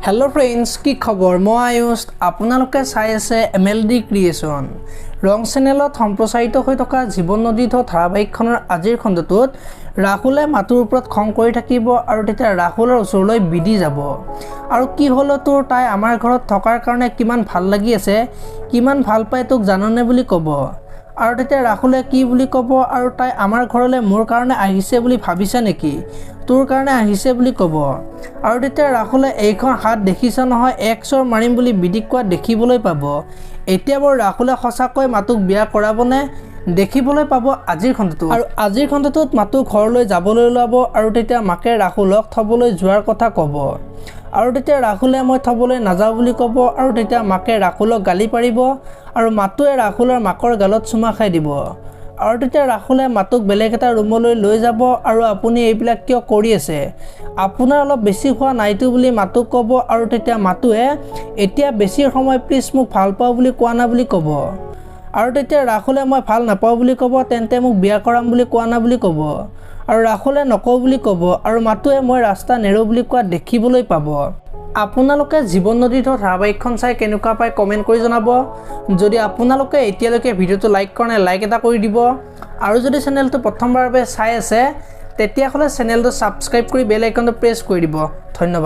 Hello friends की खबर मैं आयुष आपनालोके चाइ आछे MLD क्रिएशन रंग चेनेলত सम्प्रचारित হৈ থকা जीवन नदी धारावाहिकखনৰ আজিৰ খণ্ডটোত ৰাহুলে মাতুৰ ওপৰত খং কৰি থাকিব আৰু তেতিয়া ৰাহুলৰ ওচৰলৈ বিধি যাব আৰু কি হলো তোৰ তাই আমাৰ ঘৰত থকাৰ কাৰণে কিমান ভাল লাগি আছে কিমান ভাল পায় তোক জাননে বুলি ক'ব আৰু তেতিয়া ৰাহুলে কি বুলি ক'ব আৰু তাই আমাৰ ঘৰলৈ মোৰ কাৰণে আহিছে বুলি ভাবিছে নেকি তোৰ কাৰণে আহিছে বুলি ক'ব আৰু তেতিয়া ৰাহুলে এইখন হাত দেখিছ নহয় এক্সৰ মাৰিম বুলি বিধিক কোৱা দেখিবলৈ পাব এতিয়া বৰ ৰাহুলে সঁচাকৈ মাতুক বিয়া কৰাবনে দেখিবলৈ পাব আজিৰ খণ্ডটো আৰু আজিৰ খণ্ডটোত মাতু ঘৰলৈ যাবলৈ ওলাব আৰু তেতিয়া মাকে ৰাহুলক থবলৈ যোৱাৰ কথা ক'ব আৰু তেতিয়া ৰাহুলে মই থবলৈ নাযাওঁ বুলি ক'ব আৰু তেতিয়া মাকে ৰাহুলক গালি পাৰিব আৰু মাতুৱে ৰাহুলৰ মাকৰ গালত চুমা খাই দিব আৰু তেতিয়া ৰাহুলে মাতুক বেলেগ এটা ৰুমলৈ লৈ যাব আৰু আপুনি এইবিলাক কিয় কৰি আছে আপোনাৰ অলপ বেছি হোৱা নাইতো বুলি মাতুক ক'ব আৰু তেতিয়া মাতুৱে এতিয়া বেছি সময় প্লিজ মোক ভাল পাওঁ বুলি কোৱা না বুলি ক'ব আৰু তেতিয়া ৰাহুলে মই ভাল নাপাওঁ বুলি ক'ব তেন্তে মোক বিয়া কৰাম বুলি কোৱা না বুলি ক'ব আৰু ৰাহুলে নকওঁ বুলি ক'ব আৰু মাতুৱে মই ৰাস্তা নেৰো বুলি কোৱা দেখিবলৈ পাব আপোনালোকে জীवन नदी ধাৰাবাহিকখন চাই কেনেকুৱা পায় কমেন্ট কৰি জনাব যদি আপোনালোকে এতিয়ালৈকে ভিডিওটো লাইক কৰা নাই লাইক এটা কৰি দিব আৰু যদি চেনেলটো প্ৰথমবাৰৰ বাবে চাই আছে তেতিয়াহ'লে চেনেলটো সাবস্ক্ৰাইব কৰি বেল আইকনটো প্ৰেছ কৰি দিব ধন্যবাদ।